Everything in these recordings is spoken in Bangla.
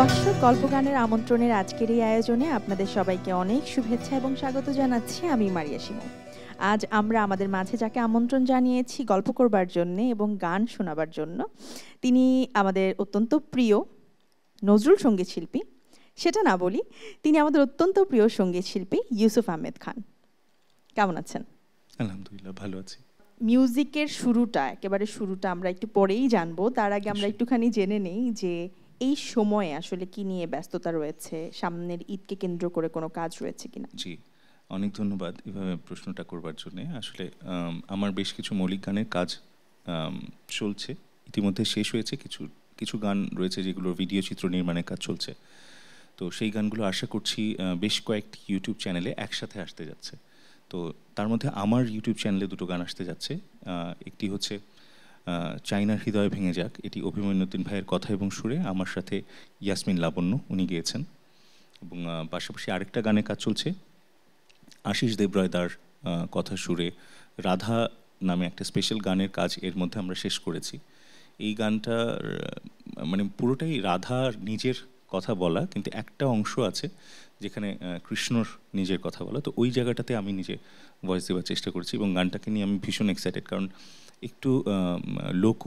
দর্শক, গল্পগানের আমন্ত্রণের আজকের এই আয়োজনে আপনাদের সবাইকে অনেক শুভেচ্ছা এবং স্বাগত জানাচ্ছি। আমি মারিয়া শিমু। আজ আমরা আমাদের মাঝে যাকে আমন্ত্রণ জানিয়েছি গল্প করবার জন্য এবং গান শোনাবার জন্য, তিনি আমাদের অত্যন্ত প্রিয় নজরুল সঙ্গীত শিল্পী। সেটা না বলি, তিনি আমাদের অত্যন্ত প্রিয় সঙ্গীত শিল্পী ইউসুফ আহমেদ খান। কেমন আছেন? আলহামদুলিল্লাহ, ভালো আছি। মিউজিকের শুরুটা, একেবারে শুরুটা আমরা একটু পরেই জানবো। তার আগে আমরা একটুখানি জেনে নেই যে এই সময়ে আসলে কি নিয়ে ব্যস্ততা রয়েছে, সামনের ঈদকে কেন্দ্র করে কোনো কাজ রয়েছে কিনা। জি, অনেক ধন্যবাদ এভাবে প্রশ্নটা করবার জন্য। আসলে আমার বেশ কিছু মৌলিক গানের কাজ চলছে, ইতিমধ্যে শেষ হয়েছে। কিছু গান রয়েছে যেগুলোর ভিডিও চিত্র নির্মাণের কাজ চলছে। তো সেই গানগুলো আশা করছি বেশ কয়েকটি ইউটিউব চ্যানেলে একসাথে আসতে যাচ্ছে। তো তার মধ্যে আমার ইউটিউব চ্যানেলে দুটো গান আসতে যাচ্ছে। একটি হচ্ছে চাইনার হৃদয় ভেঙে যাক, এটি অভিমন্যুদ্দিন ভাইয়ের কথা এবং সুরে, আমার সাথে ইয়াসমিন লাবণ্য উনি গেয়েছেন। এবং পাশাপাশি আরেকটা গানে কাজ চলছে আশিস দেবরায়দার কথা সুরে, রাধা নামে একটা স্পেশাল গানের কাজ এর মধ্যে আমরা শেষ করেছি। এই গানটা মানে পুরোটাই রাধার নিজের কথা বলা, কিন্তু একটা অংশ আছে যেখানে কৃষ্ণর নিজের কথা বলা। তো ওই জায়গাটাতে আমি নিজে ভয়েস দেওয়ার চেষ্টা করেছি এবং গানটাকে নিয়ে আমি ভীষণ এক্সাইটেড, কারণ একটু লোক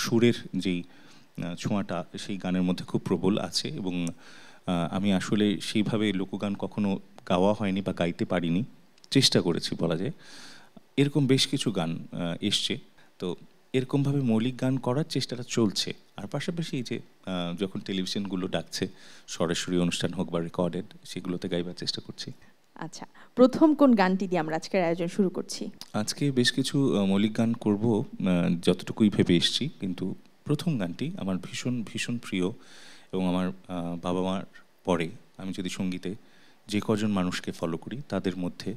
সুরের যেই ছোঁয়াটা সেই গানের মধ্যে খুব প্রবল আছে। এবং আমি আসলে সেইভাবে লোকগান কখনো গাওয়া হয়নি বা গাইতে পারিনি, চেষ্টা করেছি বলা যায়। এরকম বেশ কিছু গান এসছে, তো এরকমভাবে মৌলিক গান করার চেষ্টাটা চলছে। আর পাশাপাশি এই যে যখন টেলিভিশনগুলো ডাকছে, সরাসরি অনুষ্ঠান হোক বা রেকর্ডেড, সেগুলোতে গাইবার চেষ্টা করছি। আচ্ছা, প্রথম কোন গানটি দিয়ে আমরা আজকের আয়োজন শুরু করছি? আজকে বেশ কিছু মৌলিক গান করব, যতটুকুই ভেবে এসছি। কিন্তু প্রথম গানটি আমার ভীষণ ভীষণ প্রিয় এবং আমার বাবা মার পরে আমি যদি সঙ্গীতে যে কজন মানুষকে ফলো করি তাদের মধ্যে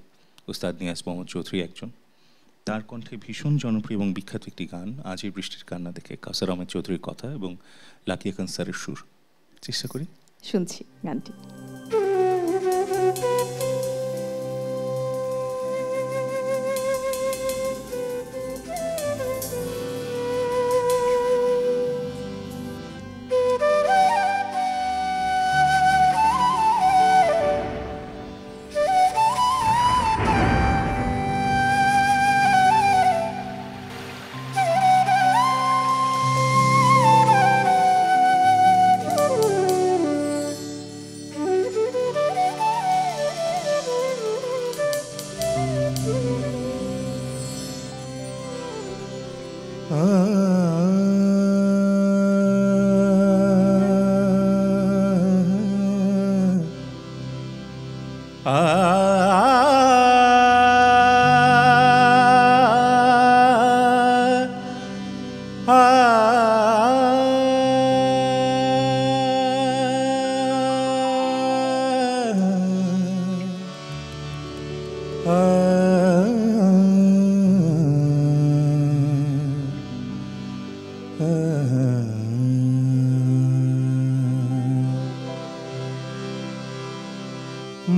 ওস্তাদ নিয়াজ মোহাম্মদ চৌধুরী একজন। তার কণ্ঠে ভীষণ জনপ্রিয় এবং বিখ্যাত একটি গান আজ এই বৃষ্টির কান্না দেখে, কাউসার আহমেদ চৌধুরীর কথা এবং লাকিয়া খান স্যারের সুর। চেষ্টা করি, শুনছি গানটি।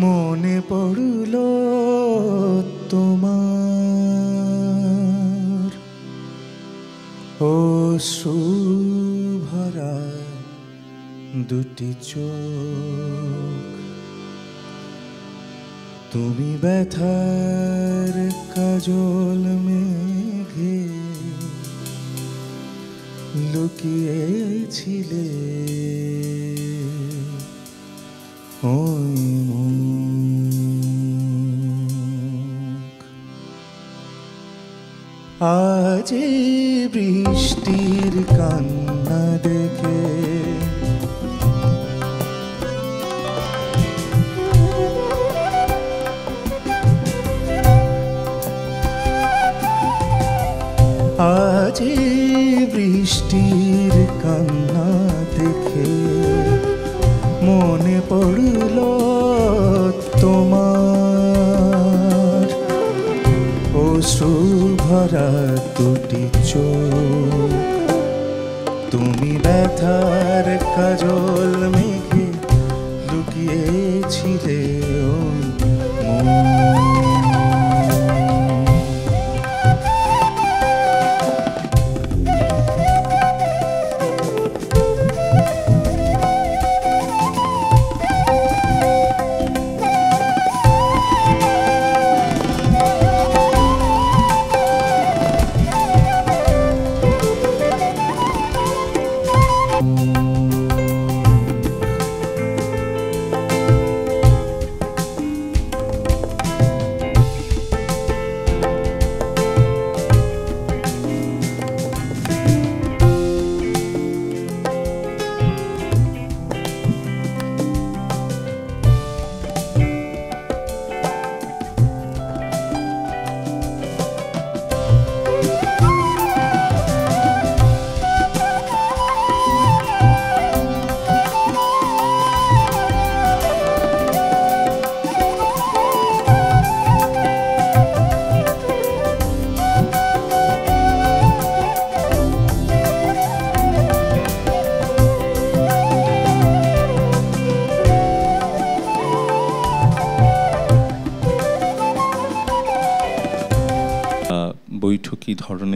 মনে পড়ল তোমার অশ্রুভরা দুটি চোখ, তুমি ব্যথার কাজল মেঘে লুকিয়েছিলে ওই মুখ। আজ বৃষ্টির কান্না দেখে আজ বৃষ্টির কান্না দেখে মনে পড়ল তোমার অশ্রুভরা দুটি চোখ, তুমি ব্যথার কাজল মেঘে লুকিয়েছিলে ওই মন।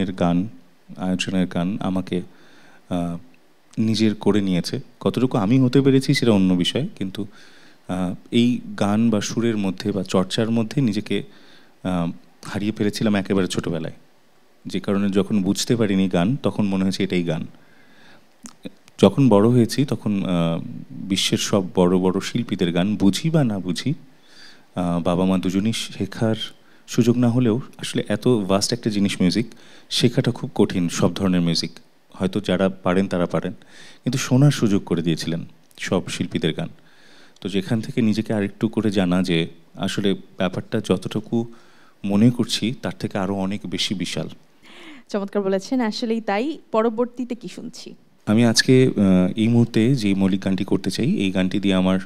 ধরনের গান আয়োজনের গান আমাকে নিজের করে নিয়েছে। কতটুকু আমি হতে পেরেছি সেটা অন্য বিষয়, কিন্তু এই গান বা সুরের মধ্যে বা চর্চার মধ্যে নিজেকে হারিয়ে ফেলেছিলাম একেবারে ছোটোবেলায়, যে কারণে যখন বুঝতে পারিনি গান তখন মনে হয়েছে এটাই গান। যখন বড় হয়েছি তখন বিশ্বের সব বড় বড় শিল্পীদের গান বুঝি বা না বুঝি, বাবা মা দুজনই শেখার সুযোগ না হলেও আসলে এত ভাস্ট একটা জিনিস মিউজিক, শেখাটা খুব কঠিন। সব ধরনের মিউজিক হয়তো যারা পারেন তারা পারেন, কিন্তু শোনার সুযোগ করে দিয়েছিলেন সব শিল্পীদের গান। তো যেখান থেকে নিজেকে আরেকটু করে জানা যে আসলে ব্যাপারটা যতটুকু মনে করছি তার থেকে আরও অনেক বেশি বিশাল। চমৎকার বলেছেন, আসলেই তাই। পরবর্তীতে কি শুনছি? আমি আজকে এই মুহূর্তে যে মৌলিক গানটি করতে চাই, এই গানটি দিয়ে আমার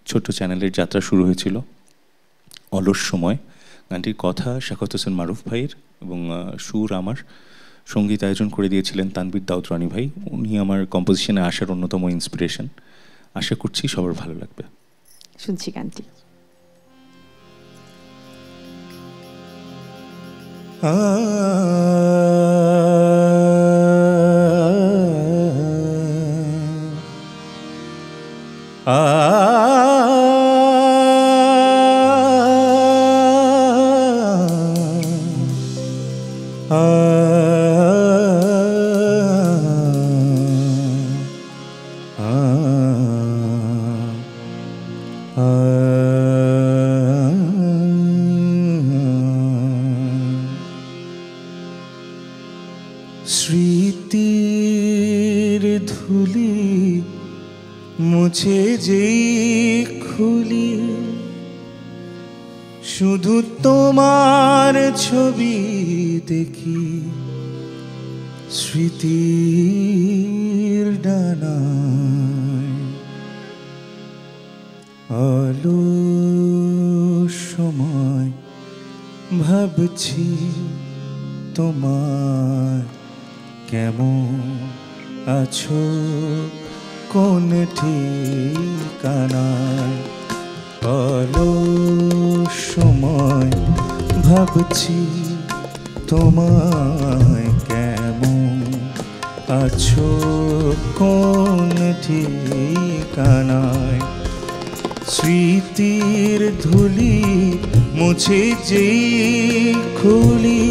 ছোট্ট চ্যানেলের যাত্রা শুরু হয়েছিল, অলস সময়। গানটির কথা শাখাওয়াত হোসেন মারুফ ভাইয়ের এবং সুর আমার, সঙ্গীত আয়োজন করে দিয়েছিলেন তানভীর দাউদ রানী ভাই। উনি আমার কম্পোজিশনে আসার অন্যতম ইন্সপিরেশন। আশা করছি সবার ভালো লাগবে। শুনছি গানটি। স্মৃতির ধুলি মুছে যেই খুলি, শুধু তোমার ছবি দেখি স্মৃতির ডানায়। অলস সময় ভাবছি তোমার, কেমন আছো কোন ঠিকানায়। অলস সময় ভাবছি তোমায়, কেমন আছো কোন ঠিকানায়। স্মৃতির ধুলি মুছে যেই খুলি,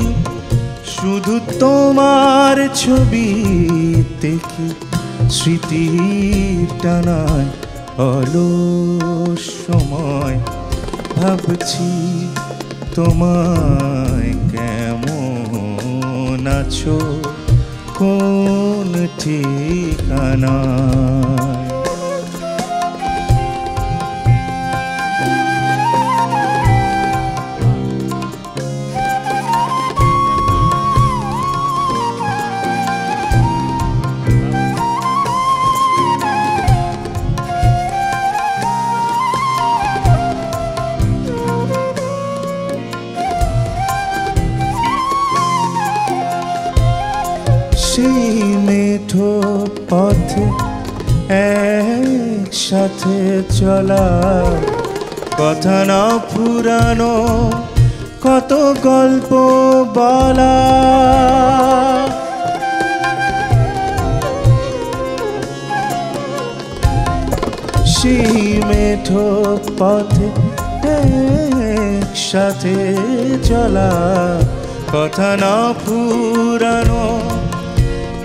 শুধু তোমার ছবি দেখি স্মৃতির টানায়। অলস সময় ভাবছি তোমায়, কেমন আছো কোন ঠিকানায়। সেই মেঠো পথে একসাথে চলা, কথা না ফুরানো কত গল্প বলা। সেই মেঠো পথে একসাথে চলা, কথা না ফুরানো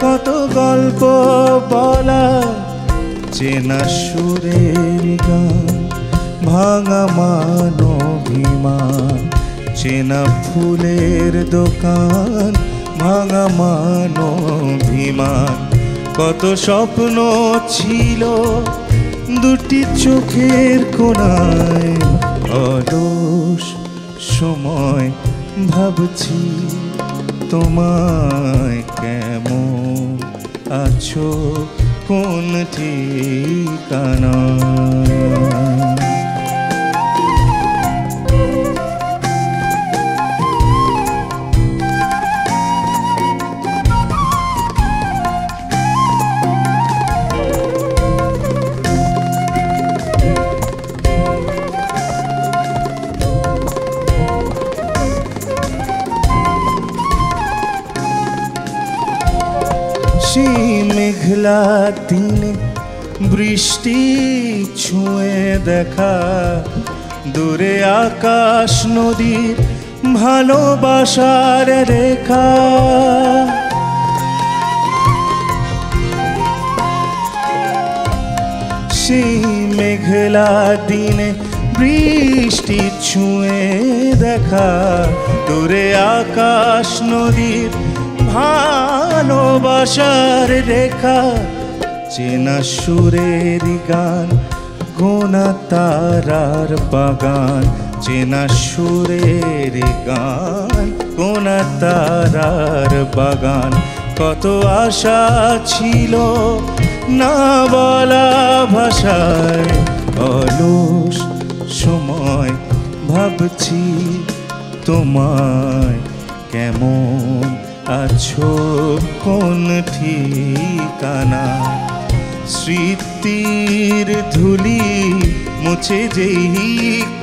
কত গল্প বলা। চেনা সুরের গান, ভাঙা মান অভিমান, চেনা ফুলের দোকান, ভাঙা মান অভিমান। কত স্বপ্ন ছিল দুটি চোখের কোণায়। অলস সময় ভাবছি তোমায়, কেমন আছো কোন ঠিকানায়। সেই মেঘলা দিনে বৃষ্টি ছুঁয়ে দেখা, দূরে আকাশ নদীর ভালোবাসার রেখা। সেই মেঘলা দিনে বৃষ্টি ছুঁয়ে দেখা, দূরে আকাশ নদীর ভালোবাসার রেখা। চেনা সুরের গান, গোনা তারার বাগান, চেনা সুরের গান, গোনা তারার বাগান। কত আশা ছিল না বলা ভাষায়, অলস সময় ভাবছি তোমায়, কেমন আছো কোন ঠিকানা। স্মৃতির ধুলি মুছে যেই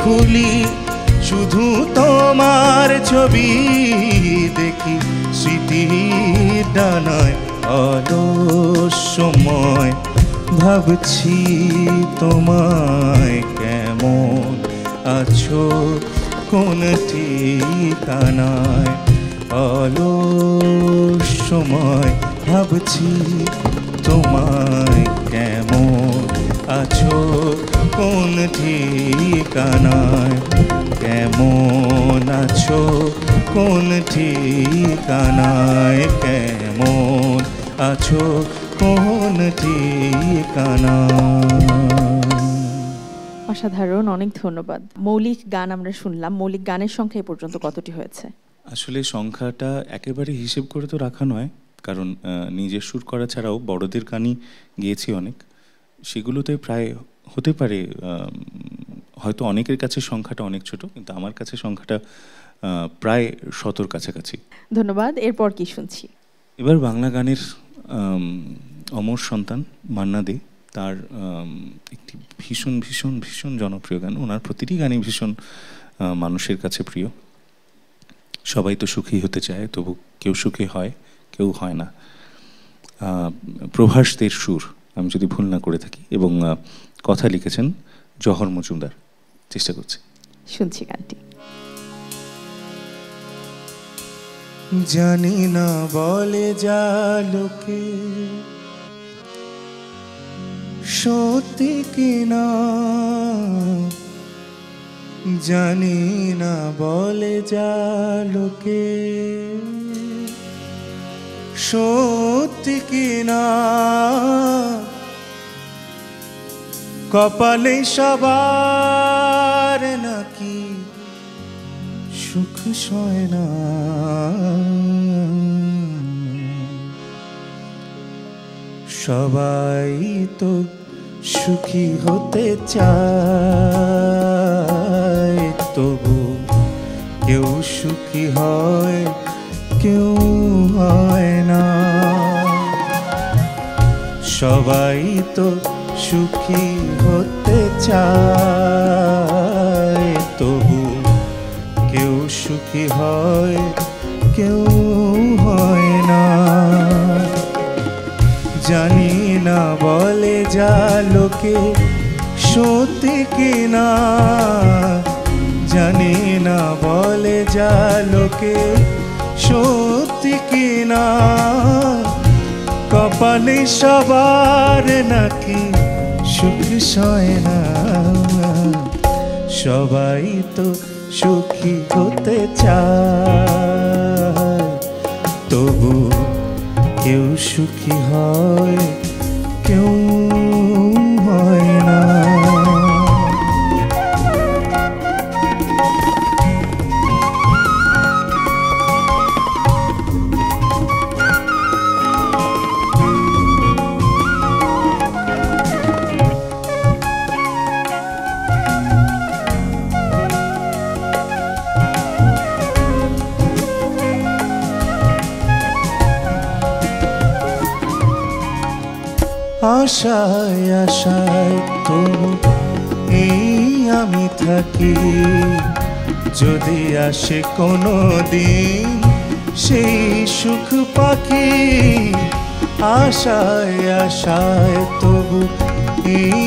খুলি, শুধু তোমার ছবি দেখি স্মৃতির ডানায়। অলস সময় ভাবছি তোমায়, কেমন আছো কোন ঠিকানায়। অলস সময় ভাবছি তোমায়, কেমন আছো কোন ঠিকানায়। কেমন আছো কোন ঠিকানায়, কেমন আছো কোন ঠিকানায়। অসাধারণ, অনেক ধন্যবাদ। মৌলিক গান আমরা শুনলাম, মৌলিক গানের সংখ্যা এ পর্যন্ত কতটি হয়েছে? আসলে সংখ্যাটা একেবারে হিসেব করে তো রাখা নয়, কারণ নিজের সুর করা ছাড়াও বড়দের গানই গিয়েছি অনেক, সেগুলোতে প্রায় হতে পারে হয়তো অনেকের কাছে সংখ্যাটা অনেক ছোট, কিন্তু আমার কাছে সংখ্যাটা প্রায় 100-র কাছাকাছি। ধন্যবাদ। এরপর কি শুনছি? এবার বাংলা গানের অমর সন্তান মান্না দে, তার একটি ভীষণ ভীষণ ভীষণ জনপ্রিয় গান। ওনার প্রতিটি গানই ভীষণ মানুষের কাছে প্রিয়। সবাই তো সুখী হতে চায়, তবু কেউ সুখী হয়, কেউ হয় না। প্রভাস দের সুর, আমি যদি ভুল না করে থাকি, এবং কথা লিখেছেন জহর মজুমদার। চেষ্টা করছি, শুনছি গানটি। জানি না বলে যা লোকে সত্যি কিনা, জানি না বলে যা লোকে সত্যি কিনা। কপালে সবার নাকি সুখ সয় না, সবাই তো সুখী হতে চায়, তবু কেউ সুখী হয়, কেউ হয় না। সবাই তো সুখী হতে চায়, তবু কেউ সুখী হয়, কেউ হয় না। জানি না বলে যা লোকে সত্যি কিনা, জানি না বলে যা লোকে সত্যি কিনা। কপালে সবার নাকি সুখ সয় না, সবাই তো সুখী হতে চায়, তবু কেউ সুখী হয়, কেউ হয় না। আশায় আশায় তবু এই আমি থাকি, যদি আসে কোনো দিন সেই সুখ পাখি, আশায় আশায় তবু এই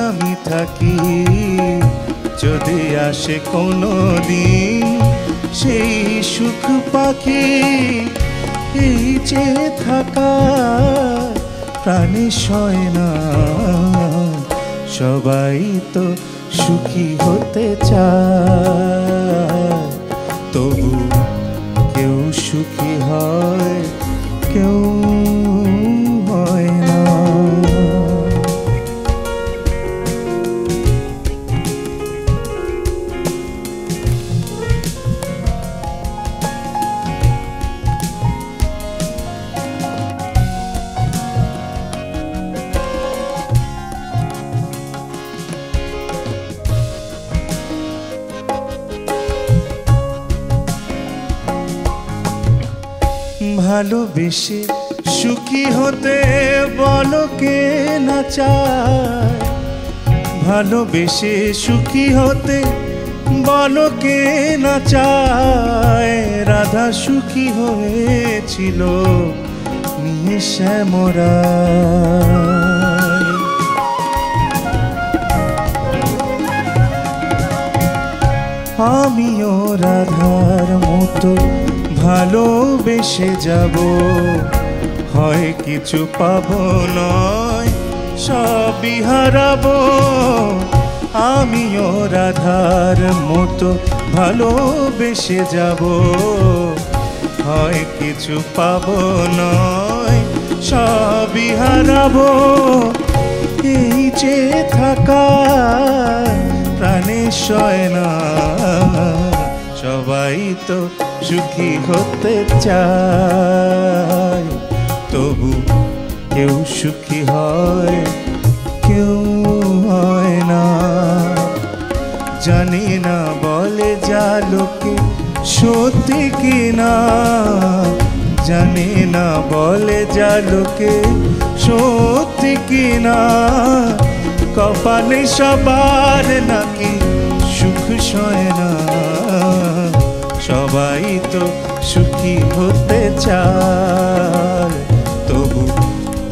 আমি থাকি, যদি আসে কোনো দিন সেই সুখ পাখি। এই যে থাকা প্রাণে সয় না, সবাই তো সুখী হতে চায়, তবু কেউ সুখী হয়, কেউ হয় না। ভালোবেসে সুখী হতে বলো কে না চায়, ভালোবেসে সুখী হতে বলো কে না চায়। রাধা সুখী হয়েছিল নিয়ে শ্যামরায়, আমিও রাধার মতো ভালোবেসে যাব, হয় কিছু পাবো নয় সবই হারাবো। আমিও রাধার মতো ভালোবেসে যাব, হয় কিছু পাবো নয় সবই হারাবো। এই যে থাকা প্রাণে সয় না, সবাই তো সুখী হতে চায়, তবু কেউ সুখী হয়, কেউ হয় না। জানি না বলে যা লোকে সত্যি কিনা, জানি না বলে যা লোকে সত্যি কিনা। কপালে সবার নাকি সুখ সয় না, সবাই তো সুখী হতে চায়, তবু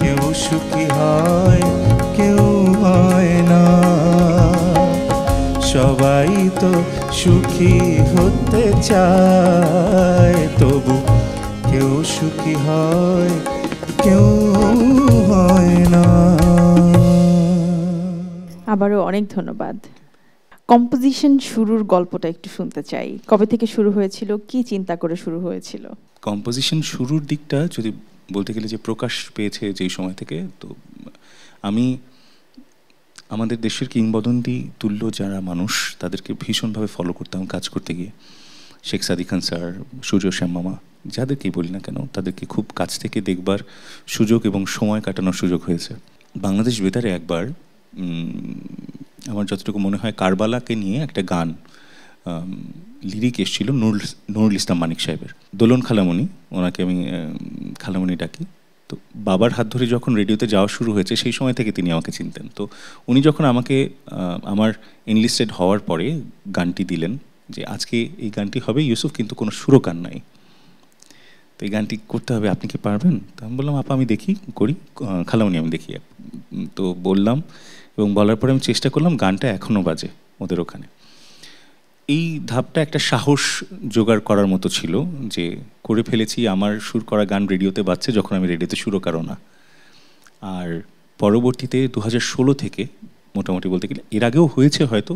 কেউ সুখী হয়, কেউ হয় না। সবাই তো সুখী হতে চায়, তবু কেউ সুখী হয়, কেউ হয় না। আবারও অনেক ধন্যবাদ। কম্পোজিশন শুরুর গল্পটা একটু শুনতে চাই। কবে থেকে শুরু হয়েছিল, কি চিন্তা করে শুরু হয়েছিল? কম্পোজিশন শুরুর দিকটা যদি বলতে গেলে যে প্রকাশ পেয়েছে যেই সময় থেকে, তো আমি আমাদের দেশের কিংবদন্তি তুল্য যারা মানুষ তাদেরকে ভীষণভাবে ফলো করতাম কাজ করতে গিয়ে। শেখ সাদি খান স্যার, সুজয় শ্যাম মামা, যাদেরকেই বলি না কেন, তাদেরকে খুব কাছ থেকে দেখবার সুযোগ এবং সময় কাটানোর সুযোগ হয়েছে। বাংলাদেশ বেতারে একবার আমার যতটুকু মনে হয় কারবালাকে নিয়ে একটা গান লিরিক এসেছিল নুরুল ইসলাম মানিক সাহেবের, দোলন খালামণি, ওনাকে আমি খালামণি ডাকি। তো বাবার হাত ধরে যখন রেডিওতে যাওয়া শুরু হয়েছে সেই সময় থেকে তিনি আমাকে চিনতেন। তো উনি যখন আমাকে আমার এনলিস্টেড হওয়ার পরে গানটি দিলেন যে আজকে এই গানটি হবে ইউসুফ, কিন্তু কোনো সুরকার নাই, তো এই গানটি করতে হবে, আপনি কি পারবেন? তো আমি বললাম আপা আমি দেখি করি, খালামণি আমি দেখি। তো বললাম এবং বলার পরে আমি চেষ্টা করলাম, গানটা এখনও বাজে ওদের ওখানে। এই ধাপটা একটা সাহস জোগাড় করার মতো ছিল যে করে ফেলেছি, আমার সুর করা গান রেডিওতে বাজছে যখন আমি রেডিওতে সুরকারও না। আর পরবর্তীতে 2016 থেকে মোটামুটি বলতে গেলে, এর আগেও হয়েছে হয়তো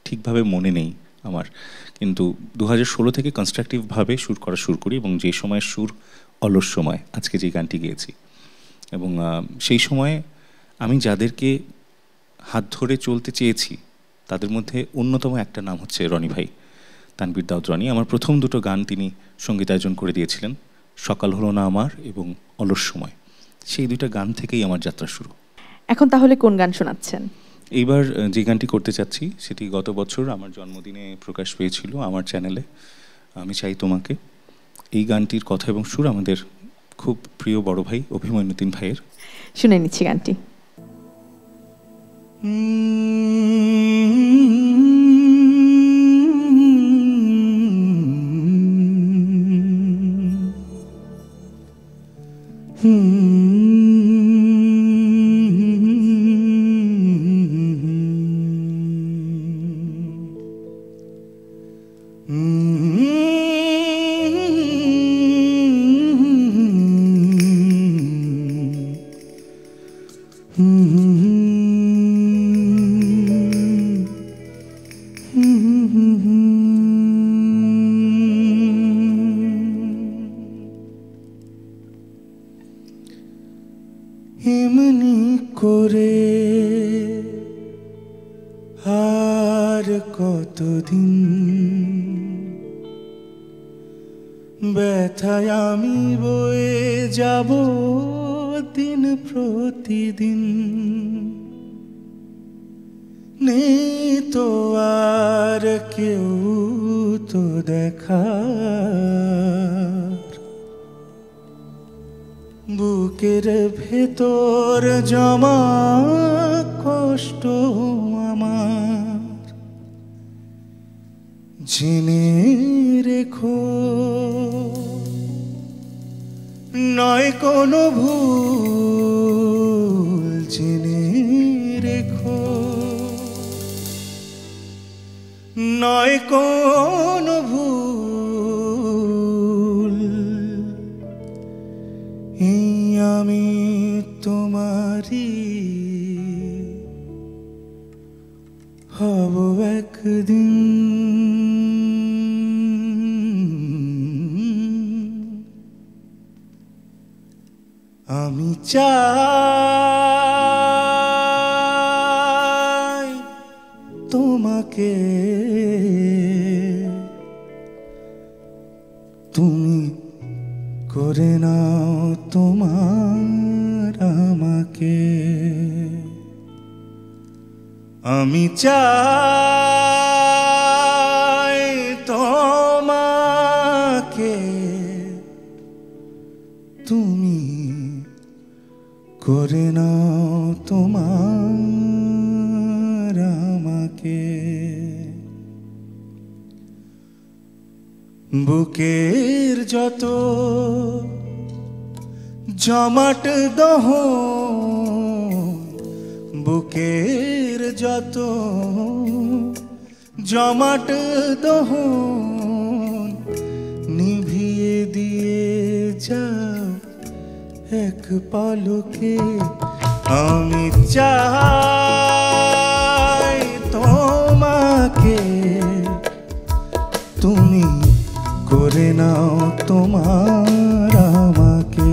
ঠিকভাবে মনে নেই আমার, কিন্তু 2016 থেকে কনস্ট্রাকটিভভাবে সুর করা শুরু করি, এবং যে সময় সুর অলস সময়, আজকে যে গানটি গেয়েছি। এবং সেই সময়ে আমি যাদেরকে হাত ধরে চলতে চেয়েছি তাদের মধ্যে অন্যতম একটা নাম হচ্ছে রনি ভাই, তানভীর দাউদ রনি। আমার প্রথম দুটো গান তিনি সঙ্গীতায়োজন করে দিয়েছিলেন, সকাল হলো না আমার এবং অলস সময়। সেই দুইটা গান থেকেই আমার যাত্রা শুরু। এখন তাহলে কোন গান শোনাচ্ছেন? এইবার যে গানটি করতে চাচ্ছি সেটি গত বছর আমার জন্মদিনে প্রকাশ পেয়েছিল আমার চ্যানেলে, আমি চাই তোমাকে। এই গানটির কথা এবং সুর আমাদের খুব প্রিয় বড় ভাই অভিমন্যুদ্দিন ভাইয়ের। শুনে নিচ্ছি গানটি। হুম এমনি করে আর কতদিন ব্যথায় আমি বয়ে যাব দিন প্রতিদিন। নেই তো আর কেউ তো দেখার, বুকের ভেতর জমা কষ্ট আমার। জেনে রেখো নয় কোনো ভুল, জেনে রেখো নয় কোনো ভুল। এই আমি তোমারই হব একদিন। আমি চাই তোমাকে, তুমি করে নাও তোমার আমাকে। আমি চাই তোমাকে, তুমি করে নাও তোমার আমাকে। বুকের যত জমাট দহন, বুকের যত জমাট দহন নিভিয়ে দিয়ে যাও এক পলকে। আমি চাই তোমাকে, তুমি করে নাও তোমার আমাকে।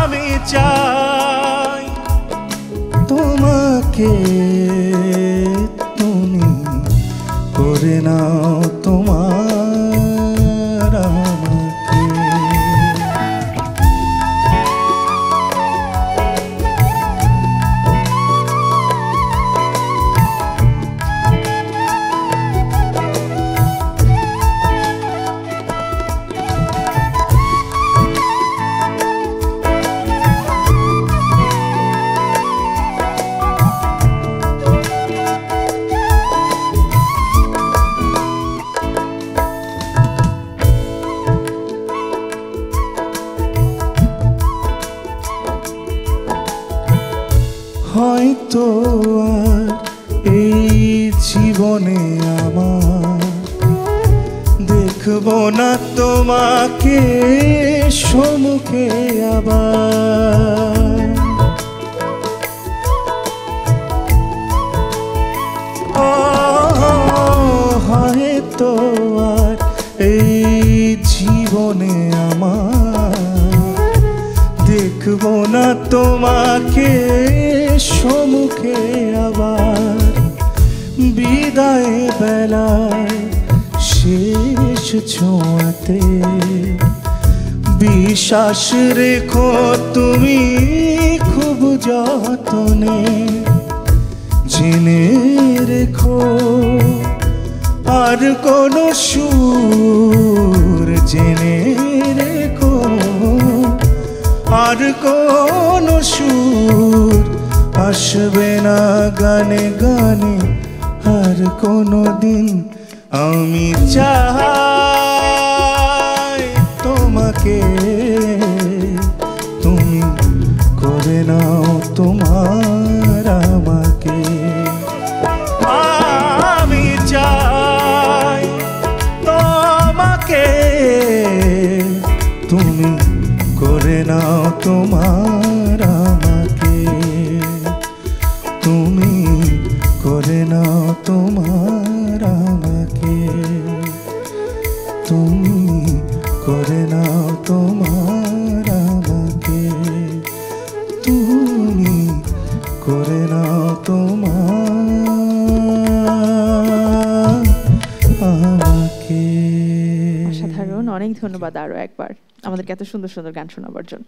আমি চাই তোমাকে, তুমি করে নাও তোমার আমাকে। হয়তো আর এই জীবনে আমার দেখব না তোমাকে সম্মুখে আবার। হয়তো আর এই জীবনে আমার দেখব না তোমাকে সম্মুখে আবার। বিদায় বেলায় শেষ ছোঁয়াতে বিশ্বাস রেখো তুমি খুব যতনে। জেনে রেখো আর কোনো সুর, জেনে রেখো আর কোনো সুর আসবে না গানে গানে আর কোনো দিন। আমি চাই তোমাকে, তুমি করে নাও তোমার আমাকে। আমি চাই তোমাকে, তুমি করে নাও তোমার আমাকে। তুমি করে নাও তোমার আমাকে, তুমি করে নাও তোমার আমাকে। ধন্যবাদ আরও একবার আমাদেরকে এত সুন্দর সুন্দর গান শোনাবার জন্য।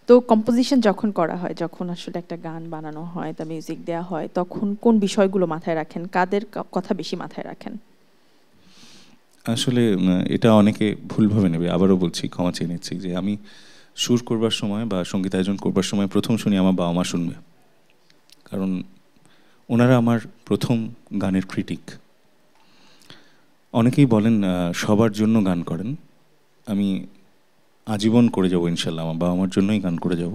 তো কম্পোজিশন যখন করা হয়, যখন আসলে একটা গান বানানো হয়, তা মিউজিক দেওয়া হয়, তখন কোন বিষয়গুলো মাথায় রাখেন, কাদের কথা বেশি মাথায় রাখেন? আসলে এটা অনেকে ভুলভাবে নেবে, আবারও বলছি, ক্ষমা চেয়ে নিচ্ছি, যে আমি সুর করবার সময় বা সঙ্গীতায়োজন করবার সময় প্রথম শুনি আমার বাবা মা শুনবে, কারণ ওনারা আমার প্রথম গানের ক্রিটিক। অনেকেই বলেন সবার জন্য গান করেন, আমি আজীবন করে যাব ইনশাল্লাহ, আমার বাবা মার জন্যই গান করে যাব।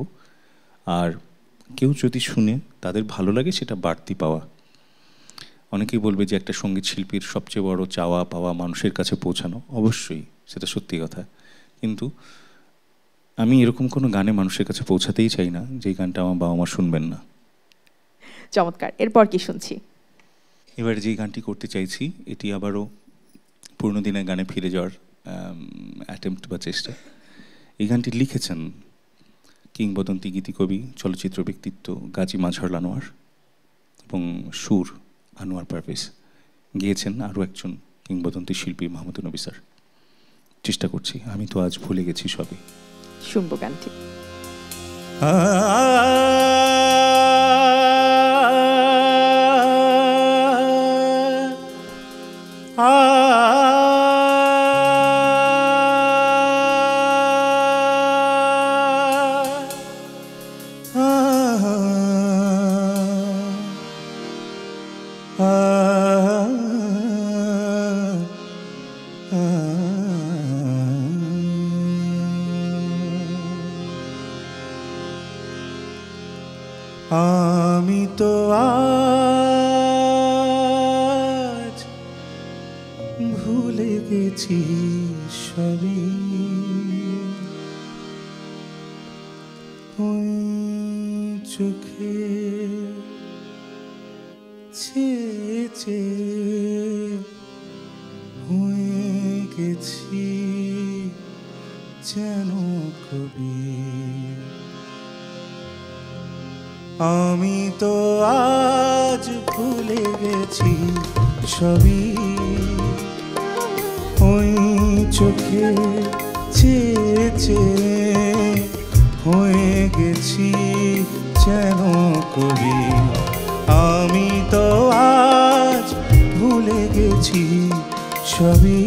আর কেউ যদি শুনে তাদের ভালো লাগে, সেটা বাড়তি পাওয়া। অনেকেই বলবে যে একটা সঙ্গীত শিল্পীর সবচেয়ে বড় চাওয়া পাওয়া মানুষের কাছে পৌঁছানো, অবশ্যই সেটা সত্যি কথা, কিন্তু আমি এরকম কোনো গানে মানুষের কাছে পৌঁছাতেই চাই না যেই গানটা আমার বাবা মা শুনবেন না। চমৎকার, এরপর কি শুনছি? এবার যে গানটি করতে চাইছি, এটি আবারও পুরনো দিনের গানে ফিরে যাওয়ার অ্যাটেম্প্ট বা চেষ্টা। এই গানটি লিখেছেন কিংবদন্তি গীতিকবি, চলচ্চিত্র ব্যক্তিত্ব গাজী মাজহারুল আনোয়ার, এবং সুর আনোয়ার পারভেজ, গেয়েছেন আরও একজন কিংবদন্তি শিল্পী মাহমুদুন নবী স্যার। চেষ্টা করছি, আমি তো আজ ভুলে গেছি সবই। শুনবো গানটি। আমি তো আজ ভুলে গেছি সবই, ওই চোখে চেয়ে হয়ে গেছি যেন কবি। আমি তো আজ ভুলে গেছি সবই, ওই চোখে চেয়ে হয়ে গেছি যেন কবি। আমি তো আজ ভুলে গেছি সবই,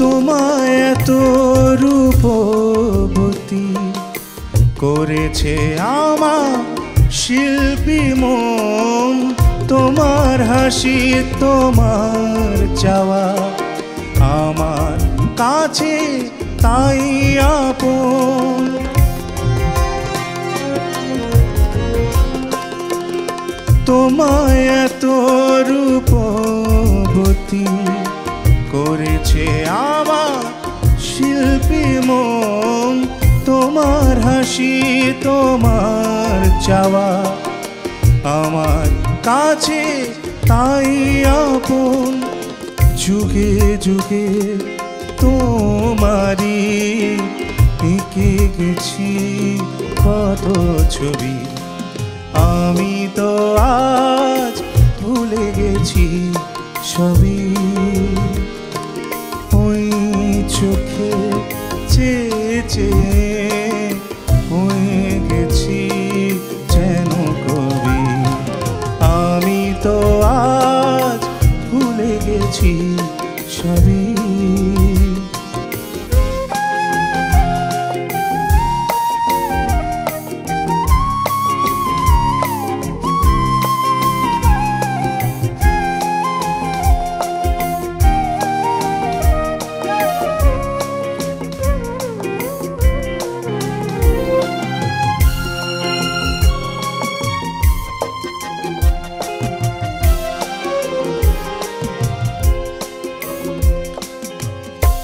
তোমায় এত রূপবতী করেছে আমার শিল্পী মন। তোমার হাসি, তোমার চাওয়া আমার কাছে তাই আপন। তোমায় এত রূপবতী করেছে আমার শিল্পী মন। তোমার হাসি, তোমার চাওয়া আমার কাছে তাই আপন। যুগে যুগে তোমারই এঁকে গেছি কত ছবি। আমি তো আজ ভুলে গেছি সবই, ওই চোখে চেয়ে হয়ে গেছি যেন কবি। আমি তো আজ ভুলে গেছি সবই।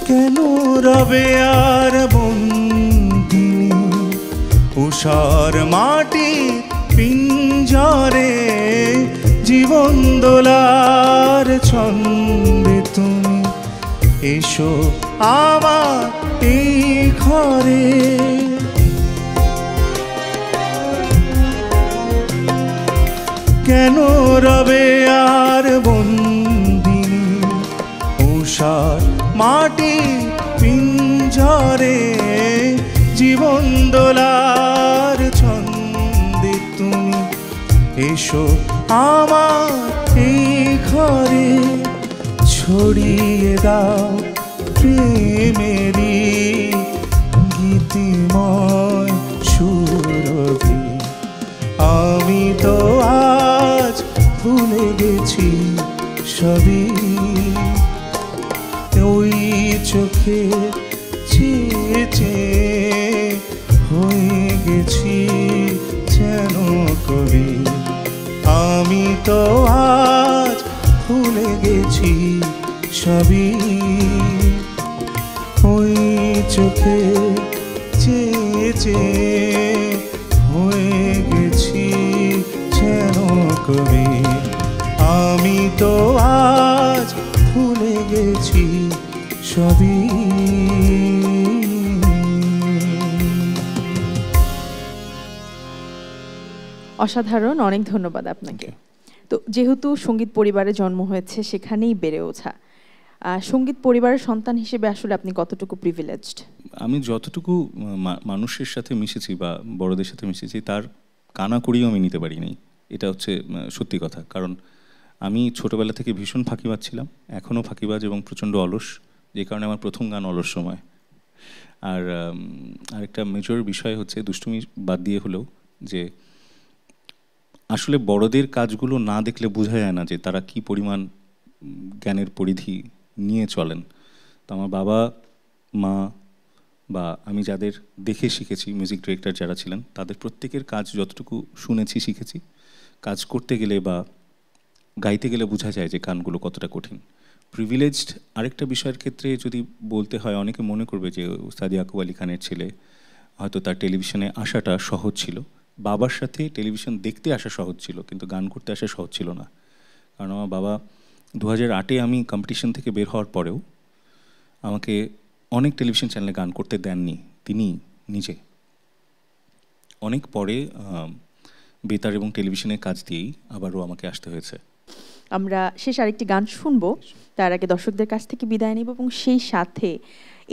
কেন রবে আর বন্দিনী উষার মাটি পিঞ্জরে জীবন দোলার ছন্দে তুমি এসো আমার এই ঘরে। কেন রবে আর বন্দিনী উষার মাটি পিঞ্জরে জীবন দোলার ছন্দে তুমি এসো আমার এই ঘরে। ছড়িয়ে দাও প্রেমেরই গীতিময় সুরভি। আমি তো আজ ভুলে গেছি সবই, ওই চোখে চেয়ে চেয়ে হয়ে গেছি যেন কবি। আমি তো আজ ভুলে গেছি সবই, ওই চোখে চেয়ে চেয়ে হয়ে গেছি যেন কবি। আমি তো আজ ভুলে গেছি সবই। অসাধারণ, অনেক ধন্যবাদ আপনাকে। তো যেহেতু সঙ্গীত পরিবারে জন্ম হয়েছে, সেখানেই বেড়ে ওঠা, সঙ্গীত পরিবারের সন্তান হিসেবে আসলে আপনি কতটুকু প্রিভিলেজড? আমি যতটুকু মানুষের সাথে মিশেছি বা বড়দের সাথে মিশেছি তার কানাকড়িও আমি নিতে পারিনি। এটা হচ্ছে সত্যি কথা। কারণ আমি ছোটোবেলা থেকে ভীষণ ফাঁকিবাজ ছিলাম, এখনও ফাঁকিবাজ এবং প্রচণ্ড অলস, যে কারণে আমার প্রথম গান অলস সময়। আর আরেকটা মেজর বিষয় হচ্ছে, দুষ্টুমি বাদ দিয়ে হলেও, যে আসলে বড়দের কাজগুলো না দেখলে বোঝা যায় না যে তারা কি পরিমাণ জ্ঞানের পরিধি নিয়ে চলেন। তো আমার বাবা মা বা আমি যাদের দেখে শিখেছি, মিউজিক ডিরেক্টর যারা ছিলেন, তাদের প্রত্যেকের কাজ যতটুকু শুনেছি শিখেছি, কাজ করতে গেলে বা গাইতে গেলে বোঝা যায় যে গানগুলো কতটা কঠিন। প্রিভিলেজড আরেকটা বিষয়ের ক্ষেত্রে যদি বলতে হয়, অনেকে মনে করবে যে উস্তাদ ইয়াকুব আলী খানের ছেলে, হয়তো তার টেলিভিশনে আসাটা সহজ ছিল। বাবার সাথে টেলিভিশন দেখতে আসা সহজ ছিল, কিন্তু গান করতে আসা সহজ ছিল না। কারণ আমার বাবা 2008-এ আমি কম্পিটিশন থেকে বের হওয়ার পরেও আমাকে অনেক টেলিভিশন চ্যানেলে গান করতে দেননি তিনি নিজে। অনেক পরে বেতার এবং টেলিভিশনের কাজ দিয়েই আবারও আমাকে আসতে হয়েছে। আমরা শেষ আরেকটি গান শুনবো, তার আগে দর্শকদের কাছ থেকে বিদায় নিব, এবং সেই সাথে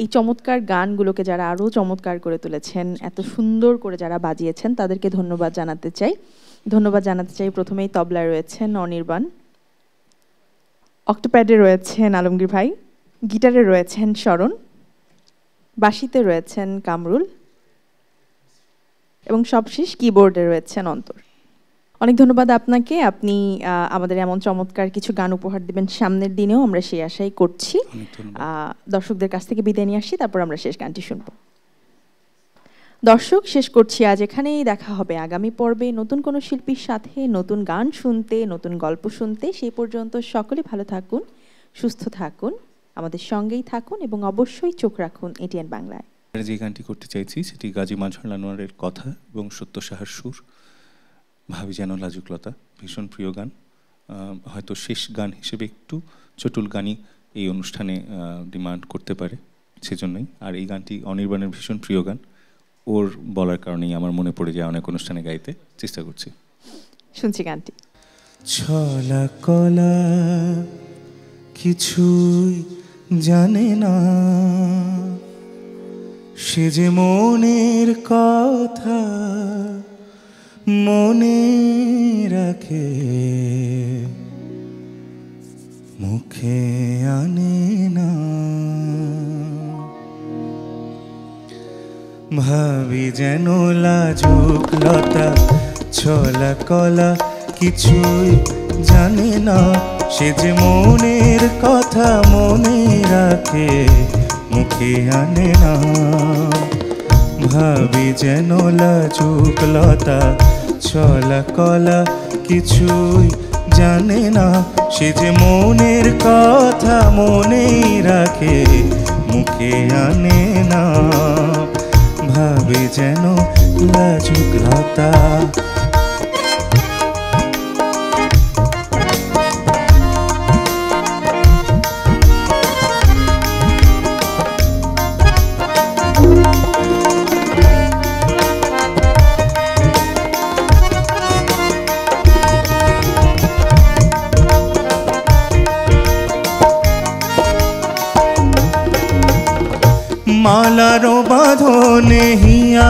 এই চমৎকার গানগুলোকে যারা আরও চমৎকার করে তুলেছেন, এত সুন্দর করে যারা বাজিয়েছেন, তাদেরকে ধন্যবাদ জানাতে চাই। ধন্যবাদ জানাতে চাই প্রথমেই তবলায় রয়েছেন অনির্বাণ, অক্টোপ্যাডে রয়েছেন আলমগীর ভাই, গিটারে রয়েছেন শরণ, বাঁশিতে রয়েছেন কামরুল, এবং সবশেষ কিবোর্ডে রয়েছেন অন্তর। অনেক ধন্যবাদ আপনাকে। আপনি আমাদের এমন চমৎকার কিছু গান উপহার দেবেন সামনের দিনেও, আমরা সেই আশাই করছি। দর্শকদের কাছ থেকে বিদায় নিয়ে আসছি, তারপর আমরা শেষ গানটি শুনব। দর্শক, শেষ করছি আজ এখানেই। দেখা হবে আগামী পর্বে নতুন কোনো শিল্পীর সাথে, নতুন গান শুনতে, নতুন গল্প শুনতে। সেই পর্যন্ত সকলে ভালো থাকুন, সুস্থ থাকুন, আমাদের সঙ্গেই থাকুন, এবং অবশ্যই চোখ রাখুন এটিএন বাংলায়। যে গানটি করতে চাইছি সেটি গাজী মাজহারুল আনোয়ারের কথা এবং সত্য সাহার সুর, ভাবি যেন লাজুকলতা। ভীষণ প্রিয় গান, হয়তো শেষ গান হিসেবে একটু চটুল গানই এই অনুষ্ঠানে ডিমান্ড করতে পারে, সেজন্যই। আর এই গানটি অনির্বাণের ভীষণ প্রিয় গান, ওর বলার কারণেই আমার মনে পড়ে যায়, অনেক অনুষ্ঠানে গাইতে চেষ্টা করছি। শুনছি গানটি। ছলা কলা কিছুই জানে না, সে যে মনের কথা মনে রাখে, মুখে আনে না। ভাবি যেন লাজুক লতা, ছলা কলা কিছুই জানে না, সে যে মনের কথা মনে রাখে, মুখে আনে না। ভাবি যেন লাজুক লতা, ছলা কলা কিছুই জানে না, সে যে মনের কথা মনে রাখে, মুখে আনে না। ভাবি যেন লাজুক লতা। মালার বাঁধনে হিয়া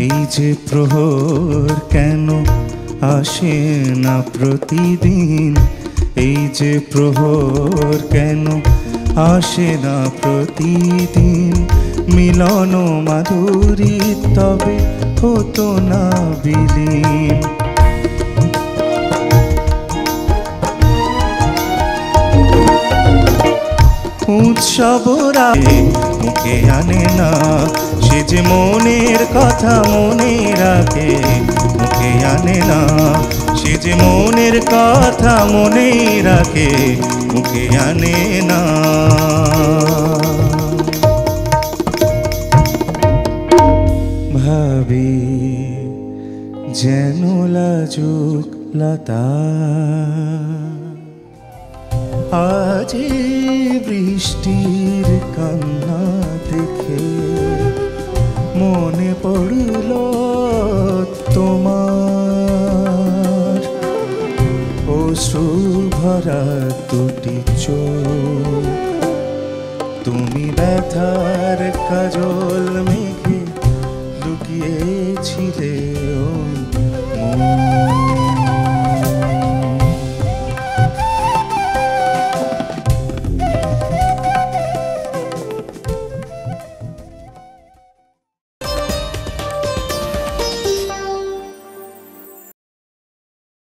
এই যে প্রহর কেন আসে না প্রতিদিন, এই যে প্রহর কেন আসে না প্রতিদিন, মিলন মাধুরী তবে হতো না বিলীন। উৎসবরা মুখে আনে না, সে যে মনের কথা মনে রাখে, মুখে আনে না সে যে মনের কথা মনে রাখে, মুখে আনে না। ভাবি যেন লাজুক লতা, আজ বৃষ্টির কান্না দেখে মনে পড়ল তোমার, অশ্রু ভরা দুটি চোখ, তুমি ব্যথার কাজল